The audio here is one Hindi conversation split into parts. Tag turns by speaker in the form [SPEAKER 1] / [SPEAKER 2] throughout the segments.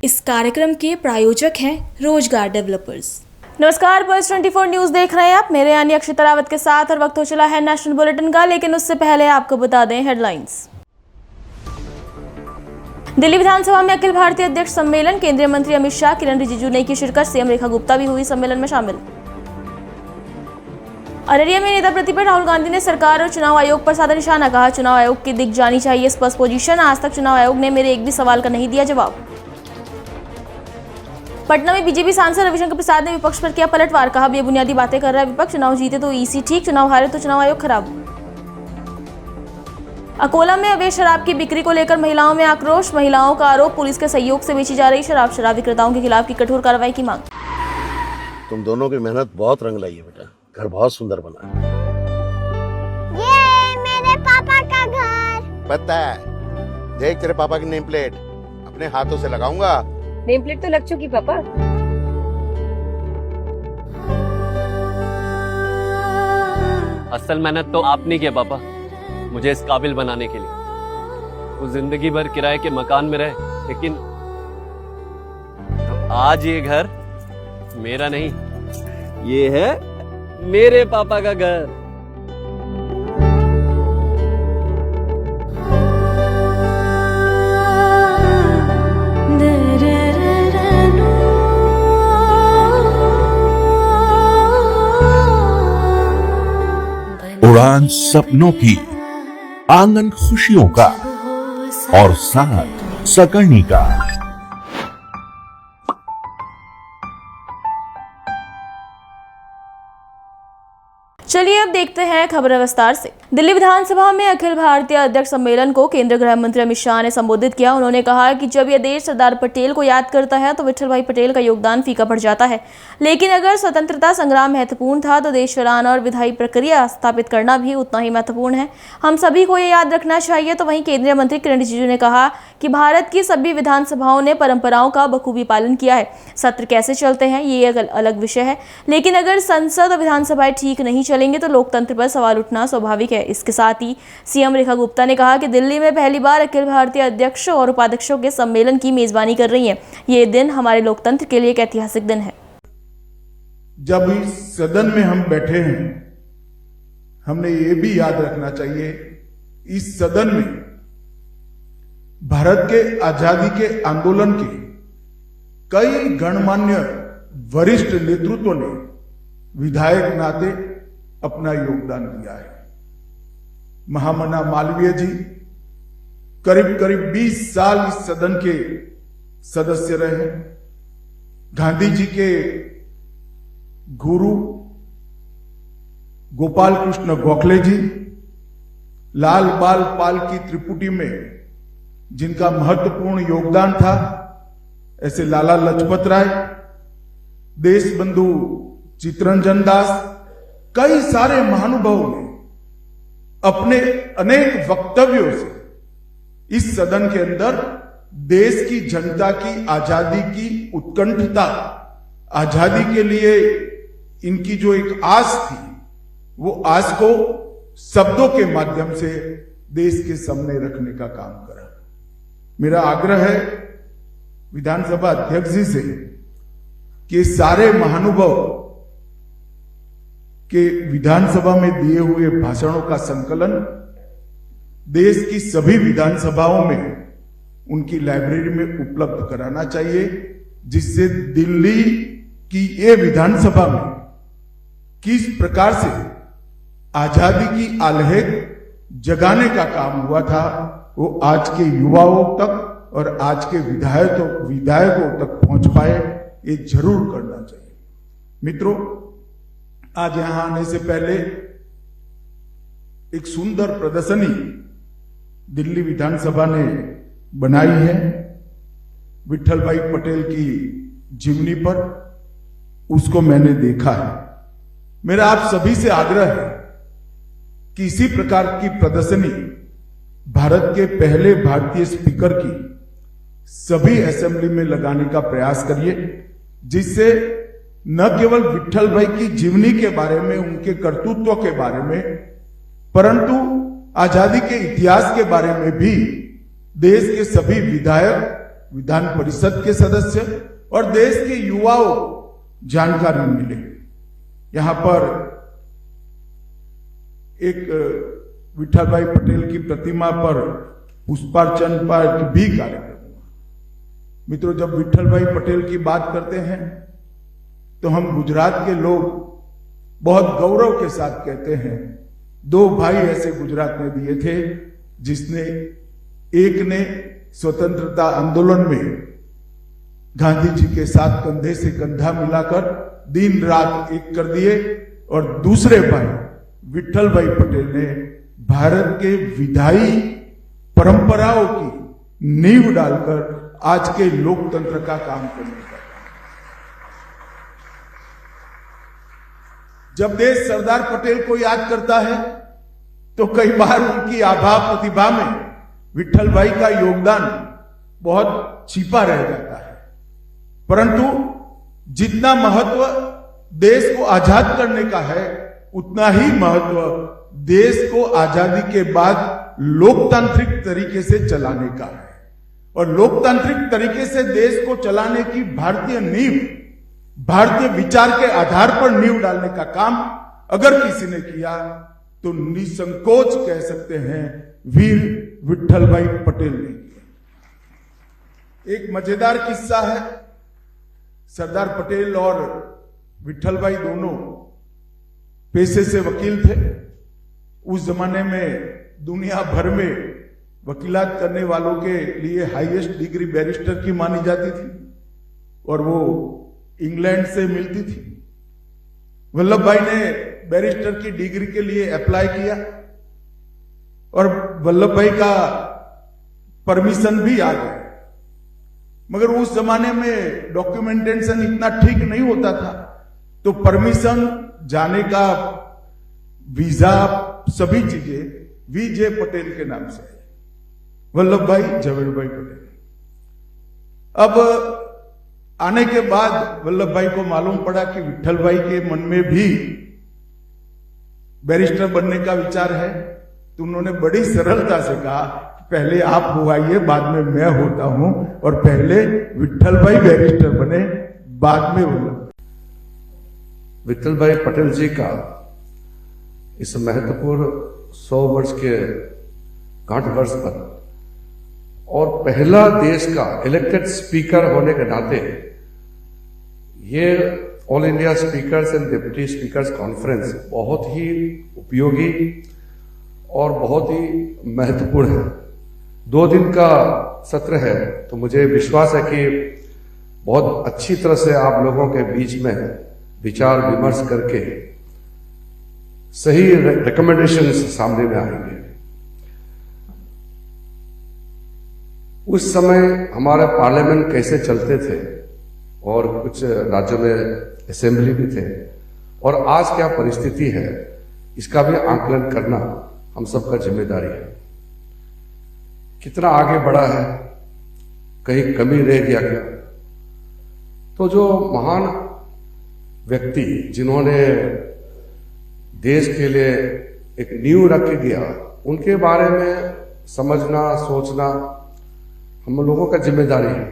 [SPEAKER 1] इस कार्यक्रम के प्रायोजक हैं रोजगार डेवलपर्स।
[SPEAKER 2] नमस्कार, पल्स 24 न्यूज देख रहे हैं आप। मेरे यानी अक्षिता रावत के साथ और वक्त हो चला है नेशनल बुलेटिन का, लेकिन उससे पहले आपको बता दें हेडलाइंस। दिल्ली विधानसभा में अखिल भारतीय अध्यक्ष सम्मेलन, केंद्रीय मंत्री अमित शाह, किरण रिजिजू ने की शिरकत, सीएम रेखा गुप्ता भी हुई सम्मेलन में शामिल। अररिया में नेता प्रतिपक्ष राहुल गांधी ने सरकार और चुनाव आयोग पर साधा निशाना, कहा चुनाव आयोग की दिख जानी चाहिए स्पष्ट पोजीशन, आज तक चुनाव आयोग ने मेरे एक भी सवाल का नहीं दिया जवाब। पटना में बीजेपी सांसद रविशंकर प्रसाद ने विपक्ष पर किया पलटवार, कहा बेबुनियादी बातें कर रहा है विपक्ष, चुनाव जीते तो ईसी ठीक, चुनाव हारे तो चुनाव आयोग खराब। अकोला में अवैध शराब की बिक्री को लेकर महिलाओं में आक्रोश, महिलाओं का आरोप पुलिस के सहयोग से बेची जा रही शराब, शराब विक्रेताओं के खिलाफ की कठोर कार्रवाई की मांग।
[SPEAKER 3] तुम दोनों की मेहनत बहुत रंग लाई है बेटा, घर बहुत सुंदर बना है।
[SPEAKER 4] ये मेरे पापा का घर।
[SPEAKER 3] पता है, देख तेरे पापा की नेम प्लेट अपने हाथों से लगाऊंगा।
[SPEAKER 5] नेम प्लेट तो लग चुकी पापा।
[SPEAKER 6] असल मेहनत तो आपने किया पापा, मुझे इस काबिल बनाने के लिए। वो जिंदगी भर किराए के मकान में रहे, लेकिन तो आज ये घर मेरा नहीं, ये है मेरे पापा का घर।
[SPEAKER 7] उड़ान सपनों की, आंगन खुशियों का और साथ सकर्णी का।
[SPEAKER 2] चलिए अब देखते हैं खबर विस्तार से। दिल्ली विधानसभा में अखिल भारतीय अध्यक्ष सम्मेलन को केंद्रीय गृह मंत्री अमित शाह ने संबोधित किया। उन्होंने कहा कि जब यह देश सरदार पटेल को याद करता है तो विठल भाई पटेल का योगदान फीका पड़ जाता है, लेकिन अगर स्वतंत्रता संग्राम महत्वपूर्ण था तो देश चलाना और विधायी प्रक्रिया स्थापित करना भी उतना ही महत्वपूर्ण है। हम सभी को ये याद रखना चाहिए। तो वहीं केंद्रीय मंत्री किरण रिजिजू ने कहा कि भारत की सभी विधानसभाओं ने परंपराओं का बखूबी पालन किया है। सत्र कैसे चलते हैं ये एक अलग विषय है, लेकिन अगर संसद और विधानसभाएं ठीक नहीं चलेंगे तो लोकतंत्र पर सवाल उठना स्वाभाविक है। इसके साथ ही सीएम रेखा गुप्ता ने कहा कि दिल्ली में पहली बार अखिल भारतीय अध्यक्षों और उपाध्यक्षों के सम्मेलन की मेजबानी कर रही है। ये दिन हमारे लोकतंत्र के लिए एक ऐतिहासिक दिन है।
[SPEAKER 8] जब इस सदन में हम बैठे हैं, हमने ये भी याद रखना चाहिए, इस सदन में भारत के आजादी के आंदोलन के कई गणमान्य वरिष्ठ नेतृत्व ने विधायक नाते अपना योगदान दिया है। महामना मालवीय जी करीब 20 साल इस सदन के सदस्य रहे। गांधी जी के गुरु गोपाल कृष्ण गोखले जी, लाल बाल पाल की त्रिपुटी में जिनका महत्वपूर्ण योगदान था, ऐसे लाला लजपत राय, देश बंधु चित्तरंजन दास, कई सारे महानुभावों ने अपने अनेक वक्तव्यों से इस सदन के अंदर देश की जनता की आजादी की उत्कंठता, आजादी के लिए इनकी जो एक आस थी, वो आस को शब्दों के माध्यम से देश के सामने रखने का काम करा। मेरा आग्रह है विधानसभा अध्यक्ष जी से कि सारे महानुभाव के विधानसभा में दिए हुए भाषणों का संकलन देश की सभी विधानसभाओं में उनकी लाइब्रेरी में उपलब्ध कराना चाहिए, जिससे दिल्ली की ये विधानसभा में किस प्रकार से आजादी की आल्हेक जगाने का काम हुआ था वो आज के युवाओं तक और आज के विधायकों तक पहुंच पाए, ये जरूर करना चाहिए। मित्रों, आज यहां आने से पहले एक सुंदर प्रदर्शनी दिल्ली विधानसभा ने बनाई है विठल भाई पटेल की जीवनी पर, उसको मैंने देखा है। मेरा आप सभी से आग्रह है कि इसी प्रकार की प्रदर्शनी भारत के पहले भारतीय स्पीकर की सभी असेंबली में लगाने का प्रयास करिए, जिससे न केवल विठल भाई की जीवनी के बारे में, उनके कर्तृत्व के बारे में, परंतु आजादी के इतिहास के बारे में भी देश के सभी विधायक विधान परिषद के सदस्य और देश के युवाओं को जानकारी मिले। यहां पर एक विठल भाई पटेल की प्रतिमा पर पुष्पार्चन पर भी कार्यक्रम हुआ। मित्रों, जब विठल भाई पटेल की बात करते हैं तो हम गुजरात के लोग बहुत गौरव के साथ कहते हैं, दो भाई ऐसे गुजरात में दिए थे जिसने एक ने स्वतंत्रता आंदोलन में गांधी जी के साथ कंधे से कंधा मिलाकर दिन रात एक कर दिए और दूसरे भाई विठल भाई पटेल ने भारत के विधायी परंपराओं की नींव डालकर आज के लोकतंत्र का काम करने का। जब देश सरदार पटेल को याद करता है तो कई बार उनकी आभा प्रतिभा में विठल भाई का योगदान बहुत छिपा रह जाता है, परंतु जितना महत्व देश को आजाद करने का है उतना ही महत्व देश को आजादी के बाद लोकतांत्रिक तरीके से चलाने का है। और लोकतांत्रिक तरीके से देश को चलाने की भारतीय नींव, भारतीय विचार के आधार पर नींव डालने का काम अगर किसी ने किया तो निसंकोच कह सकते हैं वीर विठल भाई पटेल ने किया। एक मजेदार किस्सा है। सरदार पटेल और विठल भाई दोनों पेशे से वकील थे। उस जमाने में दुनिया भर में वकीलात करने वालों के लिए हाईएस्ट डिग्री बैरिस्टर की मानी जाती थी और वो इंग्लैंड से मिलती थी। वल्लभ भाई ने बैरिस्टर की डिग्री के लिए अप्लाई किया और वल्लभ भाई का परमिशन भी आ गया, मगर उस जमाने में डॉक्यूमेंटेशन इतना ठीक नहीं होता था, तो परमिशन जाने का वीजा सभी चीजें वीजे पटेल के नाम से, वल्लभ भाई झवेरभाई पटेल। अब आने के बाद वल्लभ भाई को मालूम पड़ा कि विठल भाई के मन में भी बैरिस्टर बनने का विचार है, तो उन्होंने बड़ी सरलता से कहा कि पहले आप हुआइए, बाद में मैं होता हूं, और पहले विठल भाई बैरिस्टर बने, बाद में वल्लभ।
[SPEAKER 9] विठल भाई पटेल जी का इस महत्वपूर्ण 100 वर्ष के गांठ वर्ष पर और पहला देश का इलेक्टेड स्पीकर होने के नाते ये all India speakers and deputy speakers conference बहुत ही उपयोगी और बहुत ही महत्वपूर्ण है। 2 दिन का सत्र है, तो मुझे विश्वास है कि बहुत अच्छी तरह से आप लोगों के बीच में विचार विमर्श करके सही रिकमेंडेशन सामने में आएंगे। उस समय हमारे पार्लियामेंट कैसे चलते थे और कुछ राज्यों में असेंबली भी थे, और आज क्या परिस्थिति है, इसका भी आकलन करना हम सबका जिम्मेदारी है। कितना आगे बढ़ा है, कहीं कमी रह गया क्या? तो जो महान व्यक्ति जिन्होंने देश के लिए एक नींव रख के गया, उनके बारे में समझना सोचना हम लोगों का जिम्मेदारी है।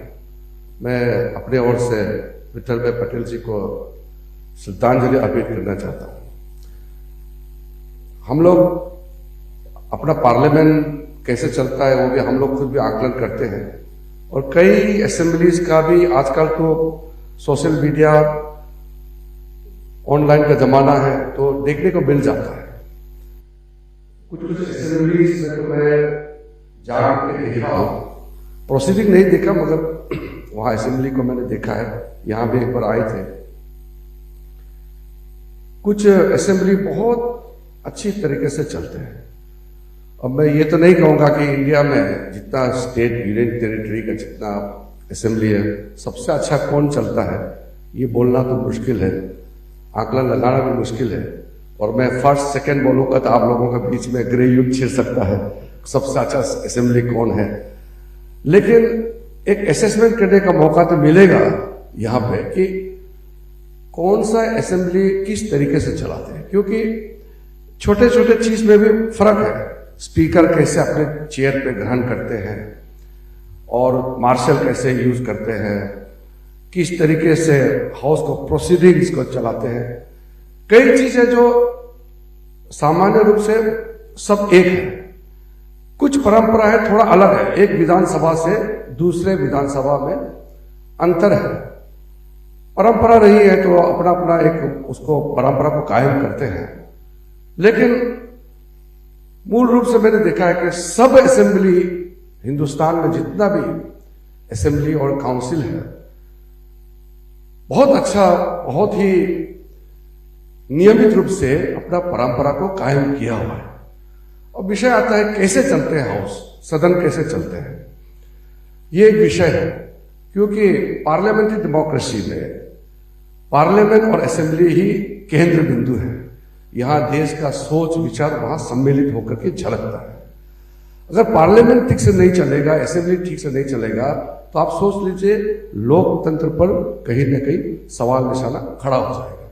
[SPEAKER 9] मैं अपने ओर से विठल भाई पटेल जी को श्रद्धांजलि अर्पित करना चाहता हूं। हम लोग अपना पार्लियामेंट कैसे चलता है वो भी हम लोग खुद भी आकलन करते हैं, और कई असेंबलीज का भी आजकल तो सोशल मीडिया ऑनलाइन का जमाना है तो देखने को मिल जाता है। कुछ असेंबलीज में तो मैं जाके देखा हूं, प्रोसीडिंग नहीं देखा, मगर वहां असेंबली को मैंने देखा है। यहां भी एक बार आए थे। कुछ असेंबली बहुत अच्छी तरीके से चलते हैं। अब मैं ये तो नहीं कहूंगा कि इंडिया में जितना स्टेट यूनियन टेरिटरी का जितना असेंबली है सबसे अच्छा कौन चलता है, ये बोलना तो मुश्किल है, आकलन लगाना भी मुश्किल है। और मैं फर्स्ट सेकंड बोलूंगा तो आप लोगों के बीच में गृह युद्ध छिड़ सकता है, सबसे अच्छा असेंबली कौन है। लेकिन एक असेसमेंट करने का मौका तो मिलेगा यहां पे कि कौन सा असेंबली किस तरीके से चलाते हैं, क्योंकि छोटे छोटे चीज में भी फर्क है। स्पीकर कैसे अपने चेयर पे ग्रहण करते हैं, और मार्शल कैसे यूज करते हैं, किस तरीके से हाउस को प्रोसीडिंग्स को चलाते हैं। कई चीजें जो सामान्य रूप से सब एक है, कुछ परंपरा है थोड़ा अलग है, एक विधानसभा से दूसरे विधानसभा में अंतर है। परंपरा रही है तो अपना अपना एक उसको परंपरा को कायम करते हैं, लेकिन मूल रूप से मैंने देखा है कि सब असेंबली हिंदुस्तान में जितना भी असेंबली और काउंसिल है बहुत अच्छा, बहुत ही नियमित रूप से अपना परंपरा को कायम किया हुआ है। और विषय आता है कैसे चलते हैं हाउस, सदन कैसे चलते हैं, ये एक विषय है। क्योंकि पार्लियामेंट्री डेमोक्रेसी में पार्लियामेंट और असेंबली ही केंद्र बिंदु है। यहां देश का सोच विचार वहां सम्मिलित होकर के झलकता है। अगर पार्लियामेंट ठीक से नहीं चलेगा, असेंबली ठीक से नहीं चलेगा, तो आप सोच लीजिए लोकतंत्र पर कहीं ना कहीं सवाल निशाना खड़ा हो जाएगा।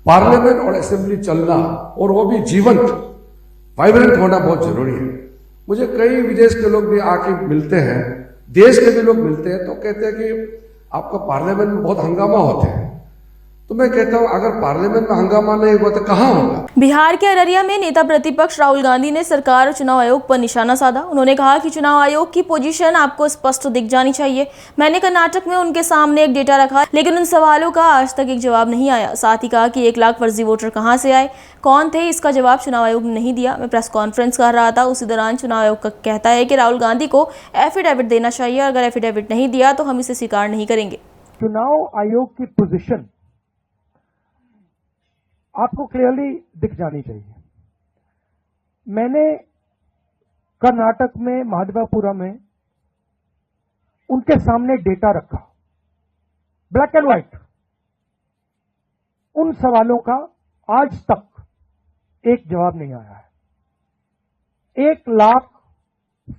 [SPEAKER 9] पार्लियामेंट और असेंबली चलना और वो भी जीवंत, वाइब्रेंट होना बहुत जरूरी है। मुझे कई विदेश के लोग भी आके मिलते हैं, देश के भी लोग मिलते हैं, तो कहते हैं कि आपका पार्लियामेंट में बहुत हंगामा होते हैं। तो मैं कहता हूं अगर पार्लियामेंट में हंगामा नहीं हुआ तो कहां होगा।
[SPEAKER 2] बिहार के अररिया में नेता प्रतिपक्ष राहुल गांधी ने सरकार और चुनाव आयोग पर निशाना साधा। उन्होंने कहा कि चुनाव आयोग की पोजीशन आपको स्पष्ट दिख जानी चाहिए। मैंने कर्नाटक में उनके सामने एक डेटा रखा, लेकिन उन सवालों का आज तक एक जवाब नहीं आया। साथ ही कहा कि 1 लाख फर्जी वोटर कहां से आए, कौन थे, इसका जवाब चुनाव आयोग ने नहीं दिया। मैं प्रेस कॉन्फ्रेंस कर रहा था, उसी दौरान चुनाव आयोग कहता है कि राहुल गांधी को एफिडेविट देना चाहिए, अगर एफिडेविट नहीं दिया तो हम इसे स्वीकार नहीं करेंगे।
[SPEAKER 10] चुनाव आयोग की पोजीशन आपको क्लियरली दिख जानी चाहिए। मैंने कर्नाटक में महादेवपुरम में उनके सामने डेटा रखा, ब्लैक एंड व्हाइट। उन सवालों का आज तक एक जवाब नहीं आया है। 1 लाख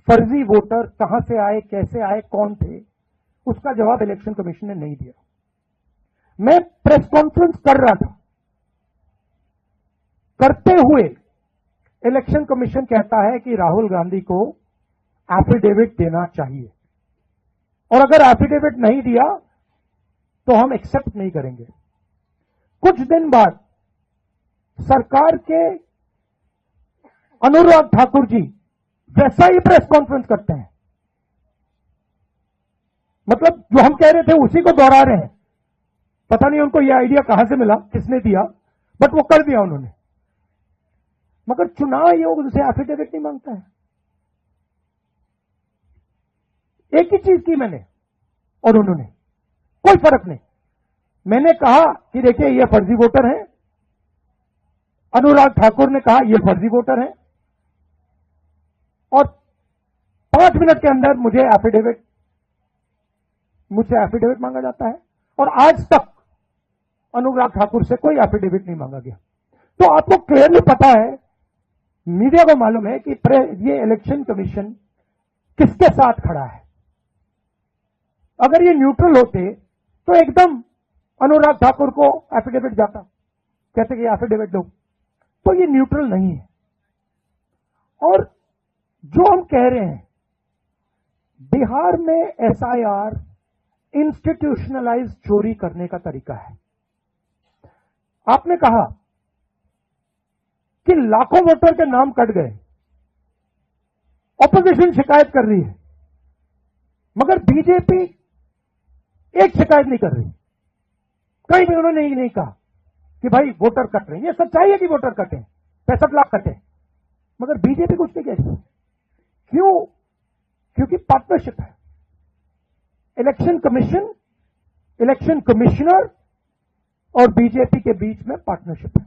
[SPEAKER 10] फर्जी वोटर कहां से आए, कैसे आए, कौन थे, उसका जवाब इलेक्शन कमीशन ने नहीं दिया। मैं प्रेस कॉन्फ्रेंस कर रहा था, करते हुए इलेक्शन कमीशन कहता है कि राहुल गांधी को एफिडेविट देना चाहिए, और अगर एफिडेविट नहीं दिया तो हम एक्सेप्ट नहीं करेंगे। कुछ दिन बाद सरकार के अनुराग ठाकुर जी वैसा ही प्रेस कॉन्फ्रेंस करते हैं, मतलब जो हम कह रहे थे उसी को दोहरा रहे हैं। पता नहीं उनको यह आइडिया कहां से मिला, किसने दिया, बट वो कर दिया उन्होंने। मगर चुनाव आयोग उनसे एफिडेविट नहीं मांगता है। एक ही चीज की मैंने और उन्होंने, कोई फर्क नहीं। मैंने कहा कि देखिए ये फर्जी वोटर है, अनुराग ठाकुर ने कहा ये फर्जी वोटर है, और 5 मिनट के अंदर मुझसे एफिडेविट मांगा जाता है, और आज तक अनुराग ठाकुर से कोई एफिडेविट नहीं मांगा गया। तो आपको क्लियरली पता है, मीडिया को मालूम है कि ये इलेक्शन कमीशन किसके साथ खड़ा है। अगर ये न्यूट्रल होते तो एकदम अनुराग ठाकुर को एफिडेविट जाता, कहते कि एफिडेविट दो। तो ये न्यूट्रल नहीं है। और जो हम कह रहे हैं, बिहार में एसआईआर इंस्टीट्यूशनलाइज चोरी करने का तरीका है। आपने कहा कि लाखों वोटर के नाम कट गए, ऑपोजिशन शिकायत कर रही है, मगर बीजेपी एक शिकायत नहीं कर रही। कहीं भी उन्होंने नहीं कहा कि भाई वोटर कट रहे हैं। ये सच्चाई है कि वोटर कटे, 65 लाख कटे, मगर बीजेपी कुछ नहीं कह रही। क्यों? क्योंकि पार्टनरशिप है। इलेक्शन कमीशन, इलेक्शन कमिश्नर और बीजेपी के बीच में पार्टनरशिप है।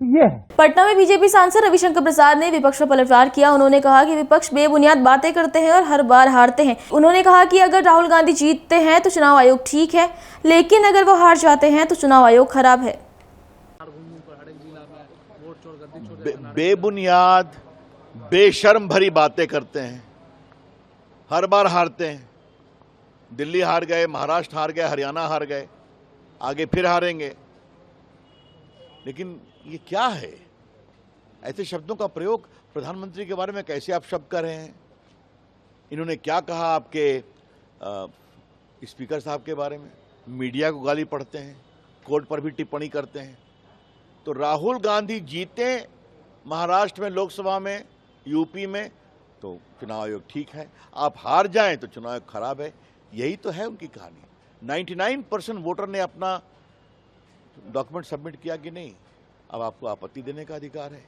[SPEAKER 10] ये है।
[SPEAKER 2] पटना में बीजेपी सांसद रविशंकर प्रसाद ने विपक्ष पर पलटवार किया। उन्होंने कहा कि विपक्ष बेबुनियाद बातें करते हैं और हर बार हारते हैं। उन्होंने कहा कि अगर राहुल गांधी जीतते हैं तो चुनाव आयोग ठीक है, लेकिन अगर वो हार जाते हैं तो चुनाव आयोग खराब है।
[SPEAKER 11] बेबुनियाद, बेशर्म भरी बातें करते हैं, हर बार हारते हैं। दिल्ली हार गए, महाराष्ट्र हार गए, हरियाणा हार गए, आगे फिर हारेंगे। लेकिन ये क्या है? ऐसे शब्दों का प्रयोग प्रधानमंत्री के बारे में कैसे आप शब्द कर रहे हैं? इन्होंने क्या कहा आपके स्पीकर साहब के बारे में, मीडिया को गाली पढ़ते हैं, कोर्ट पर भी टिप्पणी करते हैं। तो राहुल गांधी जीते महाराष्ट्र में, लोकसभा में, यूपी में, तो चुनाव आयोग ठीक है। आप हार जाएं तो चुनाव आयोग खराब है। यही तो है उनकी कहानी। 99% वोटर ने अपना डॉक्यूमेंट सबमिट किया कि नहीं, अब आपको आपत्ति देने का अधिकार है।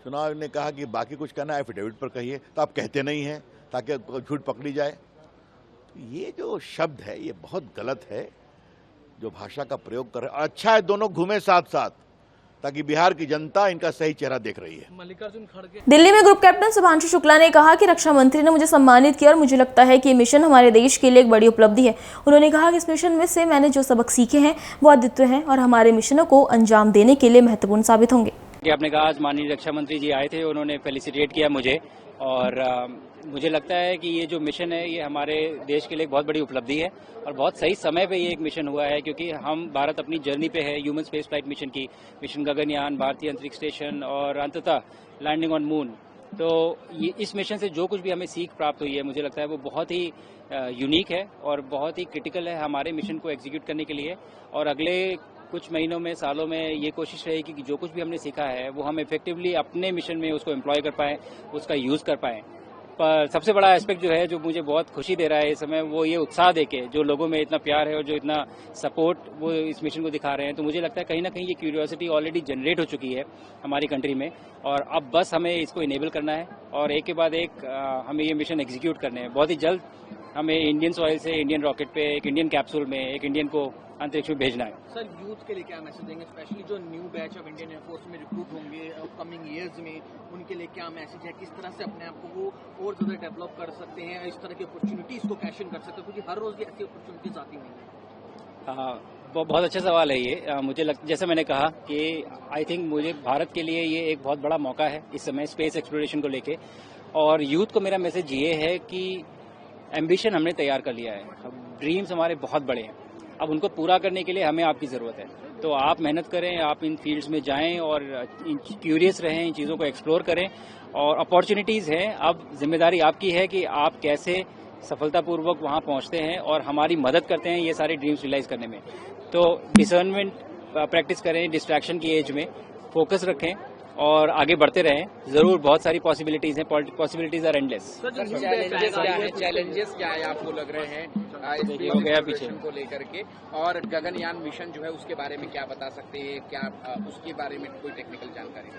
[SPEAKER 11] चुनाव आयोग ने कहा कि बाकी कुछ कहना है एफिडेविट पर कहिए, तो आप कहते नहीं हैं ताकि झूठ पकड़ी जाए। तो ये जो शब्द है ये बहुत गलत है जो भाषा का प्रयोग कर रहे हैं। अच्छा है दोनों घूमे साथ साथ, ताकि बिहार की जनता इनका सही चेहरा देख रही है।
[SPEAKER 6] मल्लिकार्जुन खड़गे
[SPEAKER 2] दिल्ली में ग्रुप कैप्टन शुभांशु शुक्ला ने कहा कि रक्षा मंत्री ने मुझे सम्मानित किया और मुझे लगता है कि ये मिशन हमारे देश के लिए एक बड़ी उपलब्धि है। उन्होंने कहा कि इस मिशन में से मैंने जो सबक सीखे हैं वो अद्वितीय हैं और हमारे मिशनों को अंजाम देने के लिए महत्वपूर्ण साबित होंगे।
[SPEAKER 12] आपने कहा आज माननीय रक्षा मंत्री जी आए थे, उन्होंने फेलिसिटेट किया मुझे, और मुझे लगता है कि ये जो मिशन है ये हमारे देश के लिए एक बहुत बड़ी उपलब्धि है और बहुत सही समय पे ये एक मिशन हुआ है, क्योंकि हम भारत अपनी जर्नी पे है ह्यूमन स्पेस फ्लाइट मिशन की, मिशन गगनयान, भारतीय अंतरिक्ष स्टेशन और अंततः लैंडिंग ऑन मून। तो ये इस मिशन से जो कुछ भी हमें सीख प्राप्त हुई है मुझे लगता है वो बहुत ही यूनिक है और बहुत ही क्रिटिकल है हमारे मिशन को एग्जीक्यूट करने के लिए। और अगले कुछ महीनों में, सालों में ये कोशिश रहेगी कि जो कुछ भी हमने सीखा है वो हम इफेक्टिवली अपने मिशन में उसको एम्प्लॉय कर पाएँ, उसका यूज़ कर पाएँ। पर सबसे बड़ा एस्पेक्ट जो है जो मुझे बहुत खुशी दे रहा है इस समय, वो ये उत्साह देके जो लोगों में इतना प्यार है और जो इतना सपोर्ट वो इस मिशन को दिखा रहे हैं। तो मुझे लगता है कहीं ना कहीं ये क्यूरियोसिटी ऑलरेडी जनरेट हो चुकी है हमारी कंट्री में, और अब बस हमें इसको इनेबल करना है और एक के बाद एक हमें ये मिशन एग्जीक्यूट करने हैं। बहुत ही जल्द हमें इंडियन सॉइल से इंडियन रॉकेट पे, एक इंडियन कैप्सूल में एक इंडियन को अंतरिक्ष में भेजना है।
[SPEAKER 13] सर, यूथ के लिए क्या मैसेज देंगे, स्पेशली जो new batch of Indian air force में रिक्रूट होंगे अपकमिंग ईयर्स में, उनके लिए क्या मैसेज है, किस तरह से अपने आप को वो और ज़्यादा डेवलप कर सकते हैं, इस तरह की अपॉर्चुनिटीज़ को कैश इन कर सकते हैं, क्योंकि हर रोज़ भी ऐसी अपॉर्चुनिटीज आती नहीं है।
[SPEAKER 12] हाँ, बहुत अच्छा सवाल है ये। जैसे मैंने कहा कि आई थिंक मुझे भारत के लिए ये एक बहुत बड़ा मौका है इस समय स्पेस एक्सप्लोरेशन को लेके, और यूथ को मेरा मैसेज ये है कि एम्बिशन हमने तैयार कर लिया है, अब ड्रीम्स हमारे बहुत बड़े हैं, अब उनको पूरा करने के लिए हमें आपकी ज़रूरत है। तो आप मेहनत करें, आप इन फील्ड्स में जाएं और क्यूरियस रहें, इन चीज़ों को एक्सप्लोर करें, और अपॉर्चुनिटीज़ हैं। अब जिम्मेदारी आपकी है कि आप कैसे सफलतापूर्वक वहाँ पहुँचते हैं और हमारी मदद करते हैं ये सारे ड्रीम्स रियलाइज करने में। तो डिसर्नमेंट प्रैक्टिस करें, डिस्ट्रैक्शन की एज में फोकस रखें और आगे बढ़ते रहें। जरूर बहुत सारी पॉसिबिलिटीज हैं, पॉसिबिलिटीज आर एंडलेस।
[SPEAKER 13] चैलेंजेस क्या है आपको लग रहे हैं
[SPEAKER 12] हो गया पीछे
[SPEAKER 13] को लेकर के, और गगनयान मिशन जो है उसके बारे में क्या बता सकते हैं, क्या उसके बारे में कोई टेक्निकल जानकारी?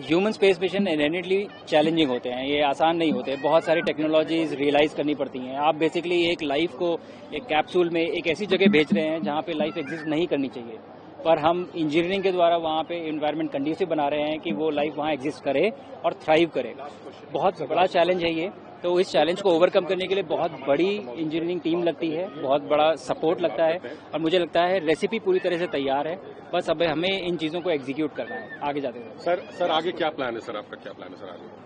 [SPEAKER 12] Human space mission inherently challenging होते हैं, ये आसान नहीं होते, बहुत सारी टेक्नोलॉजीज रियलाइज करनी पड़ती हैं। आप बेसिकली एक लाइफ को एक कैप्सूल में एक ऐसी जगह भेज रहे हैं जहाँ पे लाइफ एग्जिस्ट नहीं करनी चाहिए, पर हम इंजीनियरिंग के द्वारा वहाँ पे एनवायरनमेंट कंडीसिव बना रहे हैं कि वो लाइफ वहाँ एग्जिस्ट करे और थ्राइव करे। बहुत बड़ा चैलेंज है ये। तो इस चैलेंज को ओवरकम करने के लिए बहुत बड़ी इंजीनियरिंग टीम लगती है, बहुत बड़ा सपोर्ट लगता है, और मुझे लगता है रेसिपी पूरी तरह से तैयार है, बस अब हमें इन चीज़ों को एग्जीक्यूट करना है आगे जाते हुए।
[SPEAKER 14] सर आगे क्या प्लान है सर, आपका क्या प्लान है सर आगे?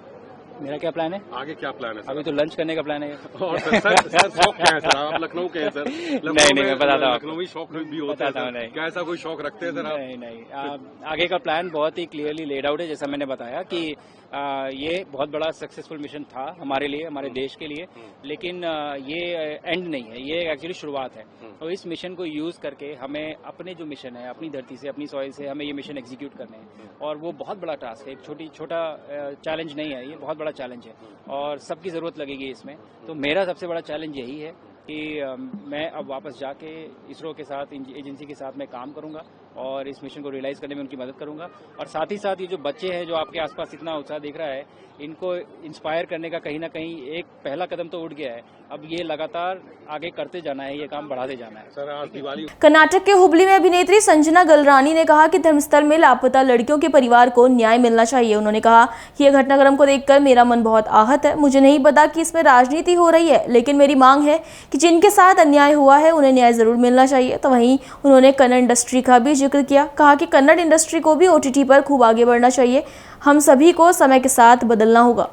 [SPEAKER 12] मेरा क्या प्लान है
[SPEAKER 14] आगे? क्या प्लान है सर?
[SPEAKER 12] अभी तो लंच करने का प्लान है।
[SPEAKER 14] और सर शौक क्या है सर? आप लखनऊ के हैं सर?
[SPEAKER 12] नहीं मैं बताता हूँ,
[SPEAKER 14] लखनऊ शौक भी होता है, क्या ऐसा कोई शौक रखते हैं सर आप?
[SPEAKER 12] नहीं, आगे का प्लान बहुत ही क्लियरली लेड आउट है। जैसा मैंने बताया कि ये बहुत बड़ा सक्सेसफुल मिशन था हमारे लिए, हमारे देश के लिए, लेकिन ये एंड नहीं है, ये एक्चुअली शुरुआत है। और इस मिशन को यूज करके हमें अपने जो मिशन है, अपनी धरती से, अपनी सॉइल से हमें ये मिशन एग्जीक्यूट करने हैं, और वो बहुत बड़ा टास्क है, एक छोटा चैलेंज नहीं है, ये बहुत बड़ा चैलेंज है और सबकी जरूरत लगेगी इसमें। तो मेरा सबसे बड़ा चैलेंज यही है कि मैं अब वापस जाके इसरो के साथ, एजेंसी के साथ मैं काम करूंगा और इस मिशन को रियलाइज करने में उनकी मदद करूंगा, और साथ ही साथ ये जो बच्चे हैं जो आपके आसपास इतना उत्साह दिख रहा है, इनको इंस्पायर करने का कहीं ना कहीं एक पहला कदम तो उठ गया है, अब ये लगातार आगे करते जाना है, ये काम बढ़ाते जाना है।
[SPEAKER 14] सर आज दिवाली
[SPEAKER 2] कर्नाटक के हुबली में अभिनेत्री संजना गलरानी ने कहा कि धर्मस्थल में लापता लड़कियों के परिवार को न्याय मिलना चाहिए। उन्होंने कहा कि यह घटनाक्रम को देखकर मेरा मन बहुत आहत है। मुझे नहीं पता कि इसमें राजनीति हो रही है, लेकिन मेरी मांग है कि जिनके साथ अन्याय हुआ है उन्हें न्याय जरूर मिलना चाहिए। तो वहीं उन्होंने कन्नड़ इंडस्ट्री का भी जिक्र किया, कहा कि कन्नड़ इंडस्ट्री को भी OTT पर खूब आगे बढ़ना चाहिए, हम सभी को समय के साथ बदलना होगा।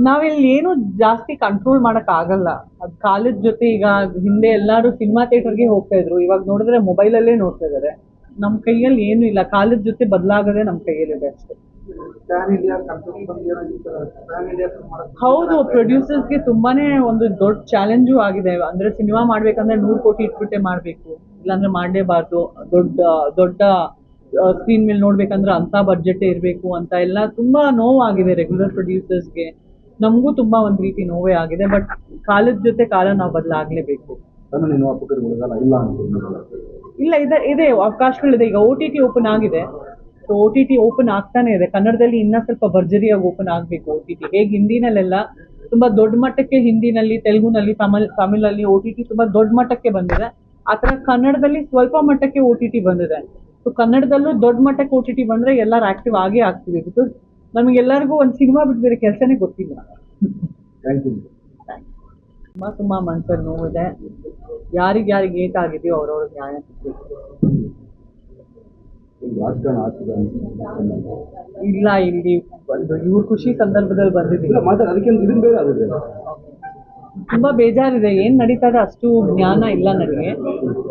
[SPEAKER 15] ನಾವಿಲ್ಲಿ ಏನು ಜಾಸ್ತಿ ಕಂಟ್ರೋಲ್ ಮಾಡಕ್ ಆಗಲ್ಲ, ಅದು ಕಾಲದ ಜೊತೆ. ಈಗ ಹಿಂದೆ ಎಲ್ಲರೂ ಸಿನಿಮಾ ಥಿಯೇಟರ್ಗೆ ಹೋಗ್ತಾ ಇದ್ರು, ಇವಾಗ ನೋಡಿದ್ರೆ ಮೊಬೈಲಲ್ಲೇ ನೋಡ್ತಾ ಇದ್ದಾರೆ. ನಮ್ಮ ಕೈಯಲ್ಲಿ ಏನು ಇಲ್ಲ, ಕಾಲದ ಜೊತೆ ಬದಲಾಗದೆ ನಮ್ಮ ಕೈಯಲ್ಲಿದೆ ಅಷ್ಟೇ. ಹೌದು, ಪ್ರೊಡ್ಯೂಸರ್ಸ್ಗೆ ತುಂಬಾನೇ ಒಂದು ದೊಡ್ಡ ಚಾಲೆಂಜು ಆಗಿದೆ. ಅಂದ್ರೆ ಸಿನಿಮಾ ಮಾಡ್ಬೇಕಂದ್ರೆ 100 ಕೋಟಿ ಇಟ್ಬಿಟ್ಟೆ ಮಾಡ್ಬೇಕು, ಇಲ್ಲಾಂದ್ರೆ ಮಾಡಲೇಬಾರ್ದು. ದೊಡ್ಡ ಸ್ಕ್ರೀನ್ ಮೇಲೆ ನೋಡ್ಬೇಕಂದ್ರೆ ಅಂತ ಬಡ್ಜೆಟ್ ಇರಬೇಕು ಅಂತ ಎಲ್ಲ ತುಂಬಾ ನೋವಾಗಿದೆ ರೆಗ್ಯುಲರ್ ಪ್ರೊಡ್ಯೂಸರ್ಸ್ಗೆ. ನಮಗೂ ತುಂಬಾ ಒಂದ್ ರೀತಿ ನೋವೇ ಆಗಿದೆ. ಬಟ್ ಕಾಲದ ಜೊತೆ ಕಾಲ ನಾವು ಬದಲಾಗ್ಲೇಬೇಕು. ಇಲ್ಲ, ಇದೆ ಅವಕಾಶಗಳಿದೆ. ಈಗ OTT ಓಪನ್ ಆಗಿದೆ, ಸೊ OTT ಓಪನ್ ಆಗ್ತಾನೆ ಇದೆ. ಕನ್ನಡದಲ್ಲಿ ಇನ್ನ ಸ್ವಲ್ಪ ಭರ್ಜರಿಯಾಗಿ ಓಪನ್ ಆಗ್ಬೇಕು OTT. ಹೇಗೆ ಹಿಂದಿನಲ್ಲೆಲ್ಲ ತುಂಬಾ ದೊಡ್ಡ ಮಟ್ಟಕ್ಕೆ, ಹಿಂದಿನಲ್ಲಿ, ತೆಲುಗುನಲ್ಲಿ, ತಮಿಳಲ್ಲಿ OTT ತುಂಬಾ ದೊಡ್ಡ ಮಟ್ಟಕ್ಕೆ ಬಂದಿದೆ. ಆತರ ಕನ್ನಡದಲ್ಲಿ ಸ್ವಲ್ಪ ಮಟ್ಟಕ್ಕೆ OTT ಬಂದಿದೆ. ಸೊ ಕನ್ನಡದಲ್ಲೂ ದೊಡ್ಡ ಮಟ್ಟಕ್ಕೆ OTT ಬಂದ್ರೆ ಎಲ್ಲರೂ ಆಕ್ಟಿವ್ ಆಗೇ ಆಗ್ತೀವಿ. ಬಿಕಾಸ್ ನಮಗೆಲ್ಲರಿಗೂ ಒಂದು ಸಿನಿಮಾ ಬಿಟ್ಟು ಬೇರೆ ಕೆಲಸನೇ ಗೊತ್ತಿಲ್ಲ. ತುಂಬಾ ಮನಸ್ಸಲ್ಲಿ ನೋವಿದೆ. ಯಾರಿಗೆ ಏಟ್ ಆಗಿದೆಯೋ ಅವ್ರವ್ರ ನ್ಯಾಯ ಸಿಗ್ಬೇಕು. ಇಲ್ಲ, ಇಲ್ಲಿ ಇವ್ರ ಖುಷಿ ಸಂದರ್ಭದಲ್ಲಿ ಬಂದಿದ್ದಿಲ್ಲ. ತುಂಬಾ ಬೇಜಾರಿದೆ. ಏನ್ ನಡೀತಾ ಇದೆ ಅಷ್ಟು ಜ್ಞಾನ ಇಲ್ಲ ನನಗೆ.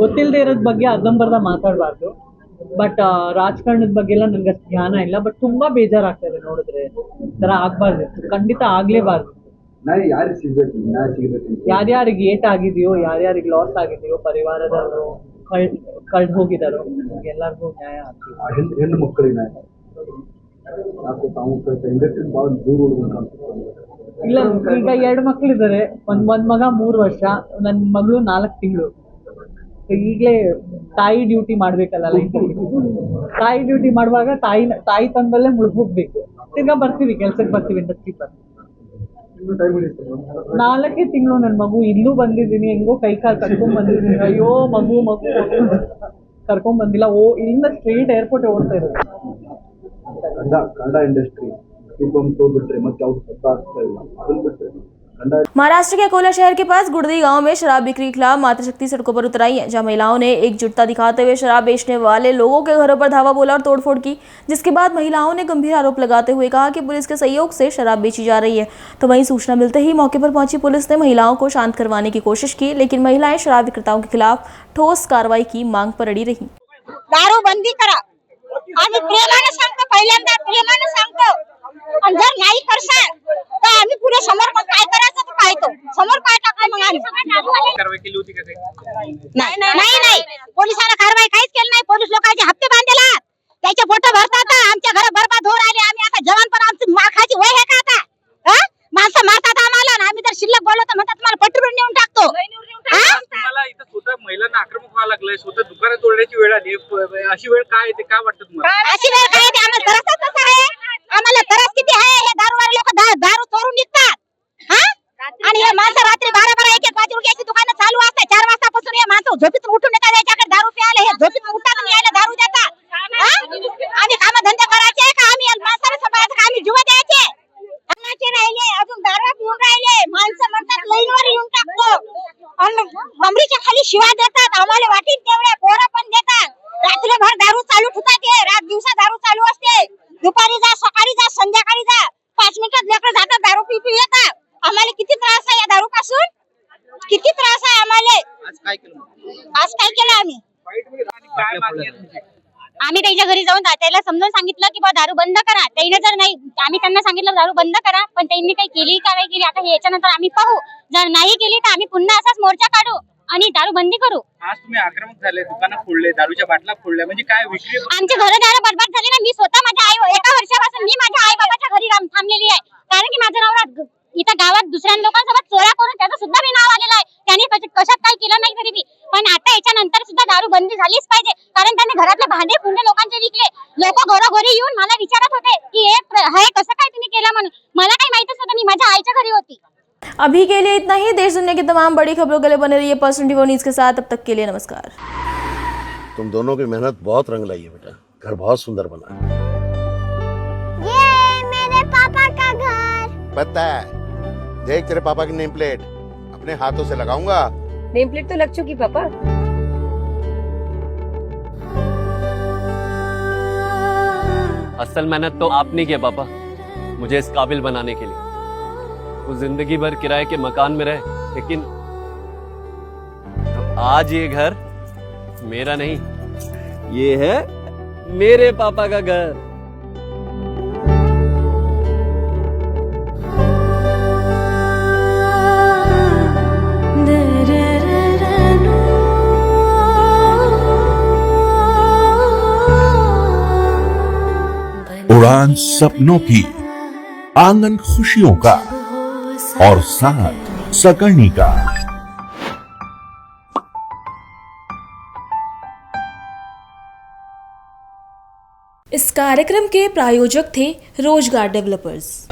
[SPEAKER 15] ಗೊತ್ತಿಲ್ಲದೆ ಇರೋದ್ ಬಗ್ಗೆ ಅರ್ಧಂಬರ್ಧ ಮಾತಾಡಬಾರ್ದು. ಬಟ್ ರಾಜಕಾರಣದ ಬಗ್ಗೆ ಎಲ್ಲ ನನ್ಗೆ ಅಷ್ಟು ಜ್ಞಾನ ಇಲ್ಲ. ಬಟ್ ತುಂಬಾ ಬೇಜಾರಾಗ್ತಾ ಇದೆ ನೋಡಿದ್ರೆ. ತರ ಆಗ್ಬಾರ್ದಿತ್ತು, ಖಂಡಿತ ಆಗ್ಲೇಬಾರ್ದು. ಯಾರ್ಯಾರಿಗೆ ಏಟ್ ಆಗಿದೆಯೋ, ಯಾರ್ಯಾರಿಗೆ ಲಾಸ್ ಆಗಿದೆಯೋ, ಪರಿವಾರದವರು ಕಳ್ದು ಹೋಗಿದಾರೋ ಎಲ್ಲರಿಗೂ ನ್ಯಾಯ ಆಗ್ತಿದೆ.
[SPEAKER 9] ಹೆಣ್ಣು ಮಕ್ಕಳಿಗೆ
[SPEAKER 15] ಇಲ್ಲ, ಈಗ 2 ಮಕ್ಳಿದ್ದಾರೆ. ಒಂದ್ ಮಗ 3 ವರ್ಷ, ನನ್ ಮಗಳು 4 ತಿಂಗಳು. ಈಗಲೇ ತಾಯಿ ಡ್ಯೂಟಿ ಮಾಡ್ಬೇಕಲ್ಲ ಲೈಫಲ್ಲಿ. ತಾಯಿ ಡ್ಯೂಟಿ ಮಾಡುವಾಗ ತಾಯಿ ತಂದಲ್ಲೇ ಮುಳುಗೋಗ್ಬೇಕು. ತಿರ್ಗಾ ಬರ್ತೀವಿ, ಕೆಲ್ಸಕ್ಕೆ ಬರ್ತೀವಿ, ಇಂಡಸ್ಟ್ರಿ ಬರ್ತೀವಿ. 4 ತಿಂಗಳು ನನ್ ಮಗು. ಇಲ್ಲೂ ಬಂದಿದ್ದೀನಿ, ಹೆಂಗೋ ಕೈ ಕಾಲು ಕರ್ಕೊಂಡ್ ಬಂದಿದ್ದೀನಿ. ಅಯ್ಯೋ ಮಗು ಕರ್ಕೊಂಡ್ ಬಂದಿಲ್ಲ. ಇಲ್ಲಿಂದ ಸ್ಟ್ರೇಟ್ ಏರ್ಪೋರ್ಟ್ ಓಡ್ತಾ ಇರೋದು.
[SPEAKER 9] ಕನ್ನಡ ಇಂಡಸ್ಟ್ರಿ ಬಿಟ್ರೆ ಮತ್ತೆ ಅವ್ರು ಆಗ್ತಾ ಇಲ್ಲ. ಅದನ್ನ ಬಿಟ್ರೆ
[SPEAKER 2] महाराष्ट्र के अकोला शहर के पास गुड़दी गांव में शराब बिक्री के खिलाफ मातृशक्ति सड़कों पर उतर आई है, जहां महिलाओं ने एकजुटता दिखाते हुए शराब बेचने वाले लोगों के घरों पर धावा बोला और तोड़फोड़ की, जिसके बाद महिलाओं ने गंभीर आरोप लगाते हुए कहा कि पुलिस के सहयोग से शराब बेची जा रही है। तो वहीं सूचना मिलते ही मौके पर पहुंची पुलिस ने महिलाओं को शांत करवाने की कोशिश की, लेकिन महिलाएं शराब विक्रेताओं के खिलाफ ठोस कार्रवाई की मांग पर अड़ी रही।
[SPEAKER 4] दारू बंदी करा, आम्ही प्रेमाने सांगतो, पहिल्यांदा प्रेमाने सांगतो. आणि जर नाही करसाल तर आम्ही पुढे समोर मग काय करायचं तर पाहतो. समोर काय टाकलं मग आम्ही
[SPEAKER 13] कारवाई केली होती का
[SPEAKER 4] नाही पोलिसांना कारवाई काहीच केली नाही. पोलीस लोकांचे हप्ते बांधलेला, त्याचे फोटो भरतात. आमच्या घर बरबाद हो राहिले. आम्ही आता जवान, पण आमची माखाची वय आहे का आता? माणसं मारतात आम्हाला, आणि आम्ही जर शिल्लक बोललो तर म्हणतात तुम्हाला पटवून नेऊन टाकतो.
[SPEAKER 13] तुम्हाला इथं स्वतः महिलांना आक्रमक व्हावं लागलंय, स्वतः दुकानं तोडण्याची वेळ आली. अशी वेळ काय येते, काय वाटतं तुम्हाला?
[SPEAKER 4] अशी वेळ काय येते? आम्हाला त्रासच तसा आहे. आम्हाला त्रास किती आहे. हे दारूवाले लोक दारू चोरून निघतात. आणि हे माणसं रात्री 12-12, 1-1 वाजून याची दुकानं चालू असतात. 4 वाजतापासून हे माणसं झोपीतून उठून येतात. याच्याकडे दारू प्यायला, हे झोपीतून उठतात आणि यायला दारू देतात. आम्ही कामधंदे करायचे का? आम्ही माणसाला सांभाळायचं का? आम्ही जीव द्यायचे? राहिले अजून दारू पिऊन राहिले. माणसं म्हणतात लाईनवर येऊन टाकतो, आणि ममरीच्या खाली शिवा देतात. आम्हाला वाटेल तेवढ्या पोरा पण देतात. रात्रभर दारू चालू ठेवतात. रात दिवसा दारू चालू असते. दुपारी जा, सकाळी जा, संध्याकाळी जा. 5 मिनिटात लेकरं जातात, दारू पिऊ येतात. आम्हाला किती त्रास आहे या दारू पासून, किती त्रास आहे आम्हाला. आज काय केलं आम्ही त्याच्या घरी जाऊन त्याला समजून सांगितलं की बा दारू बंद करा. त्याने जर नाही, आम्ही त्यांना सांगितलं दारू बंद करा, पण त्यांनी काही केली का नाही केली आता हे याच्यानंतर आम्ही पाहू. जर नाही केली तर आम्ही पुन्हा असाच मोर्चा काढू आणि दारू बंदी करू.
[SPEAKER 13] आज तुम्ही आक्रमक झाले, दुकानं फोडले, दारूच्या बाटल्या फोडल्या, म्हणजे काय विक्री?
[SPEAKER 4] आमचे घरदार बरबाद झाले ना. मी स्वतः माझ्या एका वर्षापासून मी माझ्या आई बाबाच्या घरी थांबलेली आहे. कारण की माझा नवरा इथं गावात दुसऱ्या लोकांसोबत चोऱ्या करून त्याचं सुद्धा मी नाव आलेलं आहे. त्याने कशात काही केलं नाही तरी बी. पण आता याच्यानंतर सुद्धा दारू बंदी झालीच पाहिजे. कारण त्यांनी घरातले भांडे फुंडे लोकांचे विकले. लोक घरोघरी येऊन मला विचारत होते की हे कसं काय तुम्ही केलं म्हणून. मला काही माहितच नव्हतं, मी माझ्या आईच्या घरी होती.
[SPEAKER 2] अभी के लिए इतना ही। देश दुनिया की तमाम बड़ी खबरों के लिए बने रहिए पर्सन टीवी न्यूज़ के साथ। अब तक के लिए नमस्कार।
[SPEAKER 3] तुम दोनों की मेहनत बहुत रंग लाई है बेटा, घर बहुत सुंदर बना।
[SPEAKER 4] ये मेरे पापा का घर।
[SPEAKER 3] पता है, देख तेरे पापा की नेम प्लेट अपने हाथों से लगाऊंगा।
[SPEAKER 5] नेम प्लेट तो लग चुकी पापा।
[SPEAKER 6] असल मेहनत तो आपने की है पापा, मुझे इस काबिल बनाने के लिए। वो जिंदगी भर किराए के मकान में रहे, लेकिन आज ये घर मेरा नहीं, ये है मेरे पापा का घर।
[SPEAKER 7] दुकान सपनों की, आंगन खुशियों का और साथ सकर्णी का।
[SPEAKER 1] इस कार्यक्रम के प्रायोजक थे रोजगार डेवलपर्स।